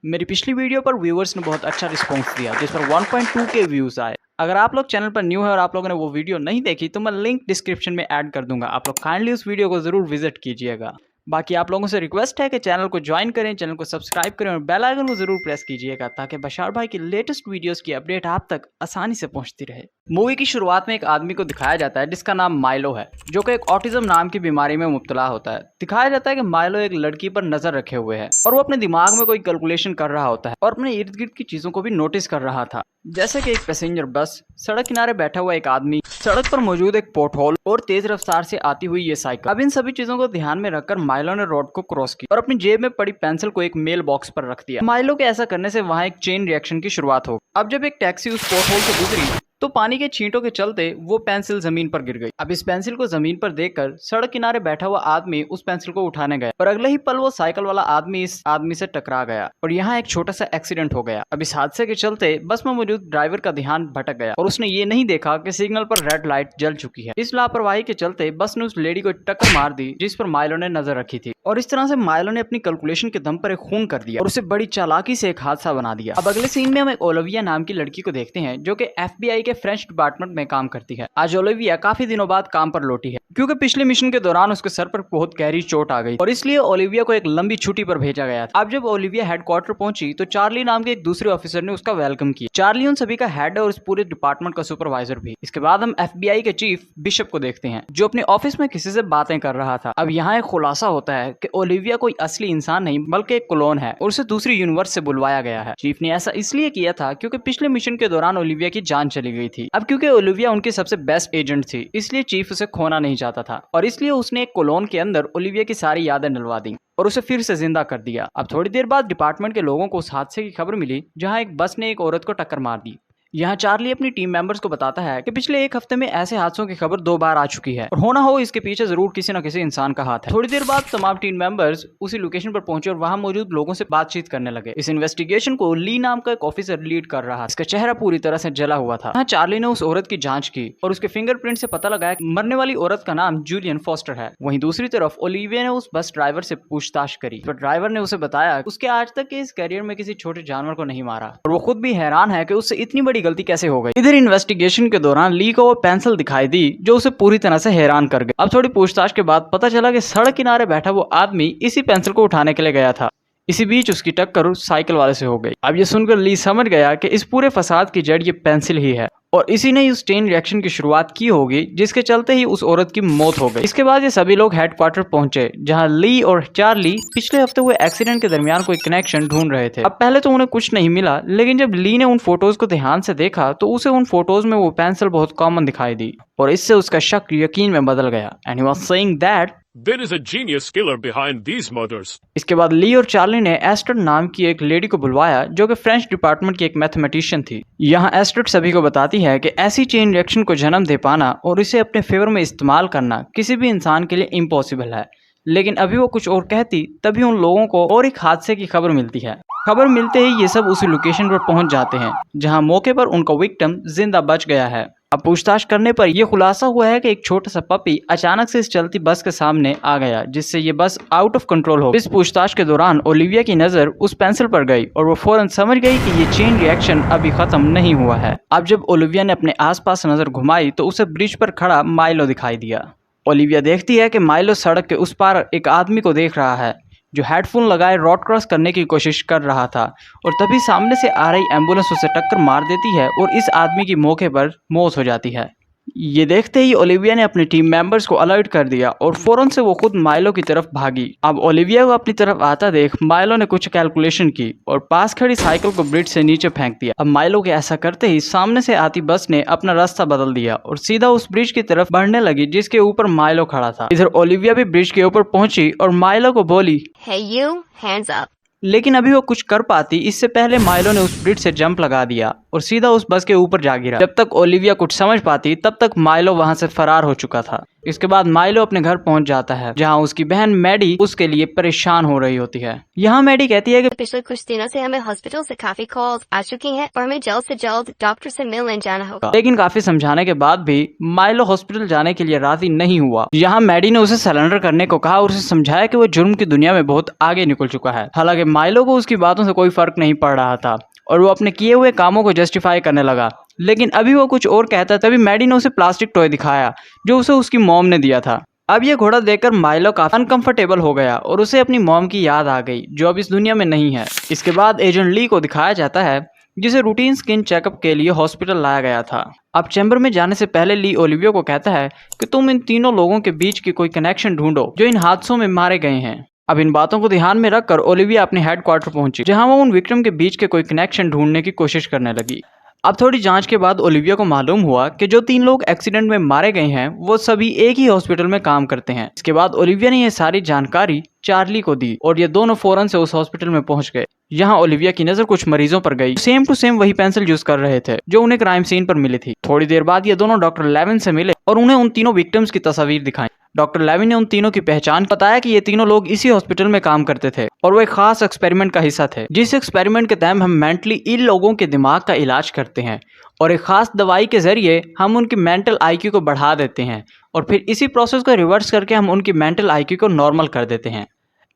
मेरी पिछली वीडियो पर व्यूअर्स ने बहुत अच्छा रिस्पांस दिया जिस पर 1.2 के व्यूज आए। अगर आप लोग चैनल पर न्यू है और आप लोगों ने वो वीडियो नहीं देखी तो मैं लिंक डिस्क्रिप्शन में ऐड कर दूंगा, आप लोग काइंडली उस वीडियो को जरूर विजिट कीजिएगा। बाकी आप लोगों से रिक्वेस्ट है कि चैनल को ज्वाइन करें, चैनल को सब्सक्राइब करें और बेल आइकन को जरूर प्रेस कीजिएगा ताकि बशार भाई की लेटेस्ट वीडियोस की अपडेट आप तक आसानी से पहुंचती रहे। मूवी की शुरुआत में एक आदमी को दिखाया जाता है जिसका नाम माइलो है, जो कि एक ऑटिज्म नाम की बीमारी में मुब्तला होता है। दिखाया जाता है कि माइलो एक लड़की पर नजर रखे हुए है और वो अपने दिमाग में कोई कैलकुलेशन कर रहा होता है और अपने इर्द गिर्द की चीजों को भी नोटिस कर रहा था, जैसे कि एक पैसेंजर बस, सड़क किनारे बैठा हुआ एक आदमी, सड़क पर मौजूद एक पोर्टहोल और तेज रफ्तार से आती हुई ये साइकिल। अब इन सभी चीजों को ध्यान में रखकर माइलो ने रोड को क्रॉस किया और अपनी जेब में पड़ी पेंसिल को एक मेल बॉक्स पर रख दिया। माइलो के ऐसा करने से वहां एक चेन रिएक्शन की शुरुआत हो। अब जब एक टैक्सी उस पोर्टहोल से गुजरी तो पानी के छींटों के चलते वो पेंसिल जमीन पर गिर गई। अब इस पेंसिल को जमीन पर देखकर सड़क किनारे बैठा हुआ आदमी उस पेंसिल को उठाने गया और अगले ही पल वो साइकिल वाला आदमी इस आदमी से टकरा गया और यहाँ एक छोटा सा एक्सीडेंट हो गया। अब इस हादसे के चलते बस में मौजूद ड्राइवर का ध्यान भटक गया और उसने ये नहीं देखा कि सिग्नल पर रेड लाइट जल चुकी है। इस लापरवाही के चलते बस ने उस लेडी को टक्कर मार दी जिस पर माइलो ने नजर रखी थी और इस तरह से माइलो ने अपनी कैलकुलेशन के दम पर एक खून कर दिया और उसे बड़ी चालाकी से एक हादसा बना दिया। अब अगले सीन में हम एक ओलिविया नाम की लड़की को देखते हैं जो कि FBI के फ्रेंच डिपार्टमेंट में काम करती है। आज ओलिविया काफी दिनों बाद काम पर लौटी है क्योंकि पिछले मिशन के दौरान उसके सर पर बहुत गहरी चोट आ गई और इसलिए ओलिविया को एक लंबी छुट्टी पर भेजा गया था। अब जब ओलिविया हेडक्वार्टर पहुंची तो चार्ली नाम के एक दूसरे ऑफिसर ने उसका वेलकम किया। चार्ली उन सभी का हेड है और इस पूरे डिपार्टमेंट का सुपरवाइजर भी। इसके बाद हम FBI के चीफ बिशप को देखते हैं जो अपने ऑफिस में किसी से बातें कर रहा था। अब यहाँ एक खुलासा होता है कि ओलिविया कोई असली इंसान नहीं बल्कि एक क्लोन है और उसे दूसरी यूनिवर्स से बुलवाया गया है। चीफ ने ऐसा इसलिए किया था क्योंकि पिछले मिशन के दौरान ओलिविया की जान चली गई थी। अब क्योंकि ओलिविया उनकी सबसे बेस्ट एजेंट थी इसलिए चीफ उसे खोना नहीं चाहता था और इसलिए उसने एक कोलोन के अंदर ओलिविया की सारी यादें डलवा दी और उसे फिर से जिंदा कर दिया। अब थोड़ी देर बाद डिपार्टमेंट के लोगों को उस हादसे की खबर मिली जहां एक बस ने एक औरत को टक्कर मार दी। यहाँ चार्ली अपनी टीम मेंबर्स को बताता है कि पिछले एक हफ्ते में ऐसे हादसों की खबर 2 बार आ चुकी है और होना हो इसके पीछे जरूर किसी न किसी इंसान का हाथ है। थोड़ी देर बाद तमाम टीम मेंबर्स उसी लोकेशन पर पहुंचे और वहां मौजूद लोगों से बातचीत करने लगे। इस इन्वेस्टिगेशन को ली नाम का एक ऑफिसर लीड कर रहा है। इसका चेहरा पूरी तरह से जला हुआ था। यहाँ चार्ली ने उस औरत की जांच की और उसके फिंगरप्रिंट से पता लगाया कि मरने वाली औरत का नाम जूलियन फॉस्टर है। वहीं दूसरी तरफ ओलिविया ने उस बस ड्राइवर से पूछताछ करी तो ड्राइवर ने उसे बताया उसके आज तक के इस करियर में किसी छोटे जानवर को नहीं मारा और वो खुद भी हैरान है कि उससे इतनी बड़ी गलती कैसे हो गई। इधर इन्वेस्टिगेशन के दौरान ली को वो पेंसिल दिखाई दी जो उसे पूरी तरह से हैरान कर गई। अब थोड़ी पूछताछ के बाद पता चला कि सड़क किनारे बैठा वो आदमी इसी पेंसिल को उठाने के लिए गया था। इसी बीच उसकी टक्कर उस साइकिल वाले से हो गई। अब ये सुनकर ली समझ गया कि इस पूरे फसाद की जड़ ये पेंसिल ही है और इसी ने उस चेन रिएक्शन की शुरुआत की होगी जिसके चलते ही उस औरत की मौत हो गई। इसके बाद ये सभी लोग हेडक्वार्टर पहुंचे जहां ली और चार्ली पिछले हफ्ते हुए एक्सीडेंट के दरमियान कोई कनेक्शन ढूंढ रहे थे। अब पहले तो उन्हें कुछ नहीं मिला, लेकिन जब ली ने उन फोटोज को ध्यान से देखा तो उसे उन फोटोज में वो पेंसिल बहुत कॉमन दिखाई दी और इससे उसका शक यकीन में बदल गया। And he was saying that There is a genius killer behind these murders. इसके बाद ली और चार्ली ने एस्ट्रेड नाम की एक लेडी को बुलवाया जो कि फ्रेंच डिपार्टमेंट की एक मैथमेटिशियन थी। यहाँ एस्ट्रेड सभी को बताती है कि ऐसी चेन रिएक्शन को जन्म दे पाना और इसे अपने फेवर में इस्तेमाल करना किसी भी इंसान के लिए इम्पॉसिबल है। लेकिन अभी वो कुछ और कहती तभी उन लोगों को और एक हादसे की खबर मिलती है। खबर मिलते ही ये सब उसी लोकेशन पर पहुंच जाते हैं जहां मौके पर उनका विक्टिम जिंदा बच गया है। अब पूछताछ करने पर यह खुलासा हुआ है कि एक छोटा सा पपी अचानक से इस चलती बस के सामने आ गया जिससे ये बस आउट ऑफ कंट्रोल हो। इस पूछताछ के दौरान ओलिविया की नजर उस पेंसिल पर गई और वो फौरन समझ गई कि ये चेन रिएक्शन अभी खत्म नहीं हुआ है। अब जब ओलिविया ने अपने आसपास नजर घुमाई तो उसे ब्रिज पर खड़ा माइलो दिखाई दिया। ओलिविया देखती है कि माइलो सड़क के उस पार एक आदमी को देख रहा है जो हेडफोन लगाए रोड क्रॉस करने की कोशिश कर रहा था और तभी सामने से आ रही एम्बुलेंस उसे टक्कर मार देती है और इस आदमी की मौके पर मौत हो जाती है। ये देखते ही ओलिविया ने अपनी टीम मेंबर्स को अलर्ट कर दिया और फौरन से वो खुद माइलो की तरफ भागी। अब ओलिविया को अपनी तरफ आता देख माइलो ने कुछ कैलकुलेशन की और पास खड़ी साइकिल को ब्रिज से नीचे फेंक दिया। अब माइलो के ऐसा करते ही सामने से आती बस ने अपना रास्ता बदल दिया और सीधा उस ब्रिज की तरफ बढ़ने लगी जिसके ऊपर माइलो खड़ा था। इधर ओलिविया भी ब्रिज के ऊपर पहुंची और माइलो को बोली, Hey you, hands up. लेकिन अभी वो कुछ कर पाती इससे पहले माइलो ने उस ब्रिज से जंप लगा दिया और सीधा उस बस के ऊपर जा गिरा। जब तक ओलिविया कुछ समझ पाती तब तक माइलो वहां से फरार हो चुका था। इसके बाद माइलो अपने घर पहुंच जाता है जहां उसकी बहन मैडी उसके लिए परेशान हो रही होती है। यहाँ मैडी कहती है कि पिछले कुछ दिनों से हमें हॉस्पिटल से काफी कॉल्स आ चुकी हैं और हमें जल्द से जल्द डॉक्टर से मिलने जाना होगा। लेकिन काफी समझाने के बाद भी माइलो हॉस्पिटल जाने के लिए राजी नहीं हुआ। यहाँ मैडी ने उसे सरेंडर करने को कहा और उसे समझाया कि वो जुर्म की दुनिया में बहुत आगे निकल चुका है। हालांकि माइलो को उसकी बातों से कोई फर्क नहीं पड़ रहा था और वो अपने किए हुए कामों को जस्टिफाई करने लगा। लेकिन अभी वो कुछ और कहता तभी मैडी ने उसे प्लास्टिक टॉय दिखाया जो उसे उसकी मॉम ने दिया था। अब ये घोड़ा देखकर माइलो काफी अनकंफर्टेबल हो गया और उसे अपनी मॉम की याद आ गई जो अब इस दुनिया में नहीं है। इसके बाद एजेंट ली को दिखाया जाता है जिसे रूटीन स्किन चेकअप के लिए हॉस्पिटल लाया गया था। अब चैम्बर में जाने से पहले ली ओलिविया को कहता है कि तुम इन तीनों लोगों के बीच की कोई कनेक्शन ढूंढो जो इन हादसों में मारे गए हैं। अब इन बातों को ध्यान में रखकर ओलिविया अपने हेडक्वार्टर पहुंची जहां वो उन विक्टिम के बीच के कोई कनेक्शन ढूंढने की कोशिश करने लगी। अब थोड़ी जांच के बाद ओलिविया को मालूम हुआ कि जो 3 लोग एक्सीडेंट में मारे गए हैं वो सभी एक ही हॉस्पिटल में काम करते हैं। इसके बाद ओलिविया ने यह सारी जानकारी चार्ली को दी और ये दोनों फौरन से उस हॉस्पिटल में पहुंच गए। यहाँ ओलिविया की नजर कुछ मरीजों पर गई सेम टू सेम वही पेंसिल यूज कर रहे थे जो उन्हें क्राइम सीन पर मिली थी। थोड़ी देर बाद ये दोनों डॉक्टर लेविन से मिले और उन्हें उन तीनों विक्टिम्स की तस्वीर दिखाई। डॉक्टर लेविन ने उन तीनों की पहचान बताया कि ये तीनों लोग इसी हॉस्पिटल में काम करते थे और वो एक खास एक्सपेरिमेंट का हिस्सा थे जिस एक्सपेरिमेंट के तहत हम मेंटली इल लोगों के दिमाग का इलाज करते हैं और एक खास दवाई के जरिए हम उनकी मेंटल आईक्यू को बढ़ा देते हैं और फिर इसी प्रोसेस को रिवर्स करके हम उनकी मेंटल आईक्यू को नॉर्मल कर देते हैं।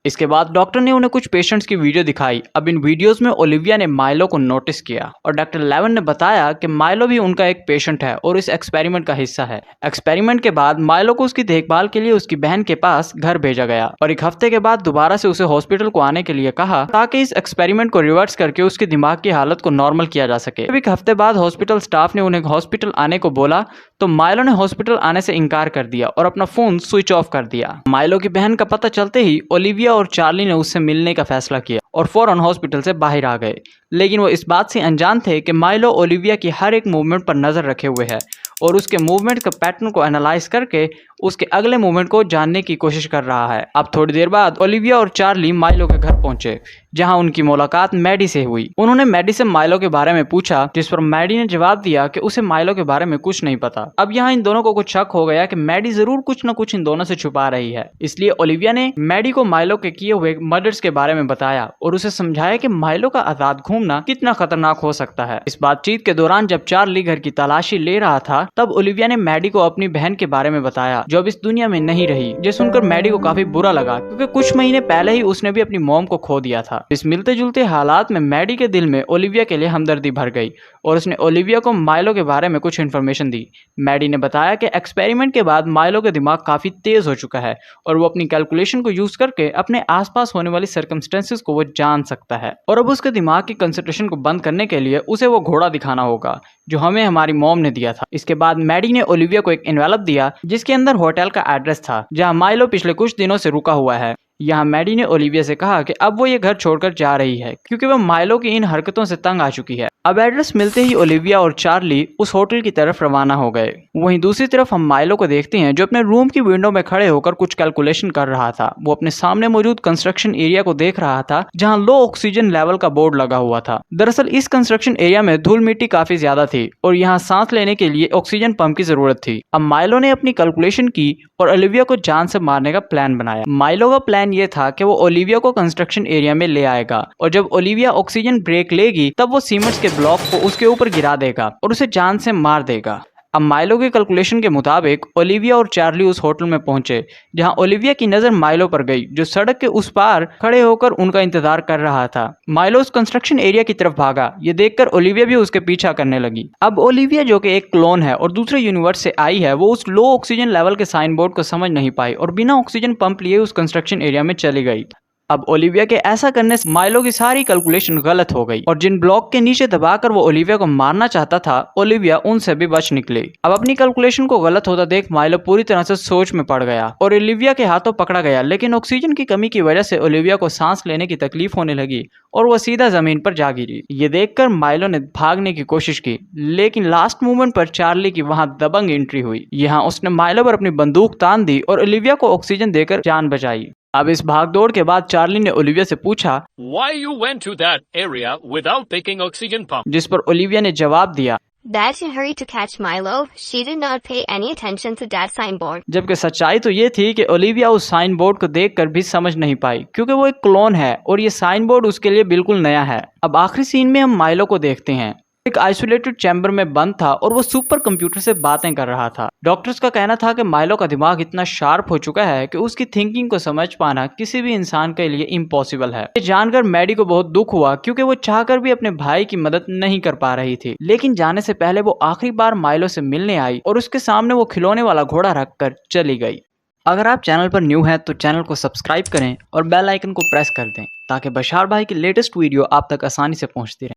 इसके बाद डॉक्टर ने उन्हें कुछ पेशेंट्स की वीडियो दिखाई। अब इन वीडियोस में ओलिविया ने माइलो को नोटिस किया और डॉक्टर लेवन ने बताया कि माइलो भी उनका एक पेशेंट है और इस एक्सपेरिमेंट का हिस्सा है। एक्सपेरिमेंट के बाद माइलो को उसकी देखभाल के लिए उसकी बहन के पास घर भेजा गया और 1 हफ्ते के बाद दोबारा से उसे हॉस्पिटल को आने के लिए कहा ताकि इस एक्सपेरिमेंट को रिवर्स करके उसके दिमाग की हालत को नॉर्मल किया जा सके। 1 हफ्ते बाद हॉस्पिटल स्टाफ ने उन्हें हॉस्पिटल आने को बोला तो माइलो ने हॉस्पिटल आने से इनकार कर दिया और अपना फोन स्विच ऑफ कर दिया। माइलो की बहन का पता चलते ही ओलिविया और चार्ली ने उससे मिलने का फैसला किया और फौरन हॉस्पिटल से बाहर आ गए। लेकिन वो इस बात से अनजान थे कि माइलो ओलिविया की हर एक मूवमेंट पर नजर रखे हुए है और उसके मूवमेंट का पैटर्न को एनालाइज करके उसके अगले मूवमेंट को जानने की कोशिश कर रहा है। अब थोड़ी देर बाद ओलिविया और चार्ली माइलो के घर पहुंचे जहां उनकी मुलाकात मैडी से हुई। उन्होंने मैडी से माइलो के बारे में पूछा जिस पर मैडी ने जवाब दिया कि उसे माइलो के बारे में कुछ नहीं पता। अब यहाँ इन दोनों को कुछ शक हो गया कि मैडी जरूर कुछ न कुछ इन दोनों से छुपा रही है। इसलिए ओलिविया ने मैडी को माइलो के किए हुए मर्डर्स के बारे में बताया और उसे समझाया कि माइलो का आजाद घूमना कितना खतरनाक हो सकता है। इस बातचीत के दौरान जब चार्ली घर की तलाशी ले रहा था तब ओलिविया ने मैडी को अपनी बहन के बारे में बताया जो अब इस दुनिया में नहीं रही। ये सुनकर मैडी को काफी बुरा लगा क्योंकि कुछ महीने पहले ही उसने भी अपनी मॉम को खो दिया था। इस मिलते जुलते हालात में मैडी के दिल में ओलिविया के लिए हमदर्दी भर गई और उसने ओलिविया को माइलो के बारे में कुछ इन्फॉर्मेशन दी। मैडी ने बताया कि एक्सपेरिमेंट के बाद माइलो का दिमाग काफी तेज हो चुका है और वो अपनी कैलकुलेशन को यूज करके अपने आसपास होने वाली सर्कमस्टेंसेस को वो जान सकता है और अब उसके दिमाग की कंसंट्रेशन को बंद करने के लिए उसे वो घोड़ा दिखाना होगा जो हमें हमारी मॉम ने दिया था। इसके बाद मैडी ने ओलिविया को एक एनवेलप दिया जिसके अंदर होटल का एड्रेस था जहां माइलो पिछले कुछ दिनों से रुका हुआ है। यहाँ मैडी ने ओलिविया से कहा कि अब वो ये घर छोड़कर जा रही है क्योंकि वह माइलो की इन हरकतों से तंग आ चुकी है। अब एड्रेस मिलते ही ओलिविया और चार्ली उस होटल की तरफ रवाना हो गए। वहीं दूसरी तरफ हम माइलो को देखते हैं जो अपने रूम की विंडो में खड़े होकर कुछ कैलकुलेशन कर रहा था। वो अपने सामने मौजूद कंस्ट्रक्शन एरिया को देख रहा था जहां लो ऑक्सीजन लेवल का बोर्ड लगा हुआ था। दरअसल इस कंस्ट्रक्शन एरिया में धूल मिट्टी काफी ज्यादा थी और यहाँ सांस लेने के लिए ऑक्सीजन पंप की जरूरत थी। अब माइलो ने अपनी कैलकुलेशन की और ओलिविया को जान से मारने का प्लान बनाया। माइलो का प्लान ये था कि वो ओलिविया को कंस्ट्रक्शन एरिया में ले आएगा और जब ओलिविया ऑक्सीजन ब्रेक लेगी तब वो सीमेंट्स के ब्लॉक को उसके ऊपर गिरा देगा और उसे जान से मार देगा। अब माइलो के कैलकुलेशन के मुताबिक ओलिविया और चार्ली उस होटल में पहुंचे जहां ओलिविया की नजर माइलो पर गई जो सड़क के उस पार खड़े होकर उनका इंतजार कर रहा था। माइलो उस कंस्ट्रक्शन एरिया की तरफ भागा। ये देखकर ओलिविया भी उसके पीछा करने लगी। अब ओलिविया जो कि एक क्लोन है और दूसरे यूनिवर्स से आई है वो उस लो ऑक्सीजन लेवल के साइन बोर्ड को समझ नहीं पाई और बिना ऑक्सीजन पंप लिए उस कंस्ट्रक्शन एरिया में चली गई। अब ओलिविया के ऐसा करने से माइलो की सारी कैलकुलेशन गलत हो गई और जिन ब्लॉक के नीचे दबाकर वो ओलिविया को मारना चाहता था ओलिविया उनसे भी बच निकली। अब अपनी कैलकुलेशन को गलत होता देख माइलो पूरी तरह से सोच में पड़ गया और ओलिविया के हाथों पकड़ा गया। लेकिन ऑक्सीजन की कमी की वजह से ओलिविया को सांस लेने की तकलीफ होने लगी और वो सीधा जमीन पर जा गिरी। ये देखकर माइलो ने भागने की कोशिश की लेकिन लास्ट मोमेंट पर चार्ली की वहां दबंग एंट्री हुई। यहाँ उसने माइलो पर अपनी बंदूक तान दी और ओलिविया को ऑक्सीजन देकर जान बचाई। अब इस भागदौड़ के बाद चार्ली ने ओलिविया से पूछा Why you went to that area without taking oxygen pump? जिस पर ओलिविया ने जवाब दिया Dad in hurry to catch Milo. She did not pay any attention to Dad's signboard. जबकि सच्चाई तो ये थी कि ओलिविया उस साइन बोर्ड को देखकर भी समझ नहीं पाई क्योंकि वो एक क्लोन है और ये साइन बोर्ड उसके लिए बिल्कुल नया है। अब आखिरी सीन में हम माइलो को देखते हैं एक आइसोलेटेड चैम्बर में बंद था और वो सुपर कंप्यूटर से बातें कर रहा था। डॉक्टर्स का कहना था कि माइलो का दिमाग इतना शार्प हो चुका है कि उसकी थिंकिंग को समझ पाना किसी भी इंसान के लिए इम्पॉसिबल है। ये जानकर मैडी को बहुत दुख हुआ क्योंकि वो चाहकर भी अपने भाई की मदद नहीं कर पा रही थी। लेकिन जाने से पहले वो आखिरी बार माइलो से मिलने आई और उसके सामने वो खिलौने वाला घोड़ा रखकर चली गई। अगर आप चैनल पर न्यू हैं तो चैनल को सब्सक्राइब करें और बेल आइकन को प्रेस कर दें ताकि बशार भाई की लेटेस्ट वीडियो आप तक आसानी से पहुंचती रहे।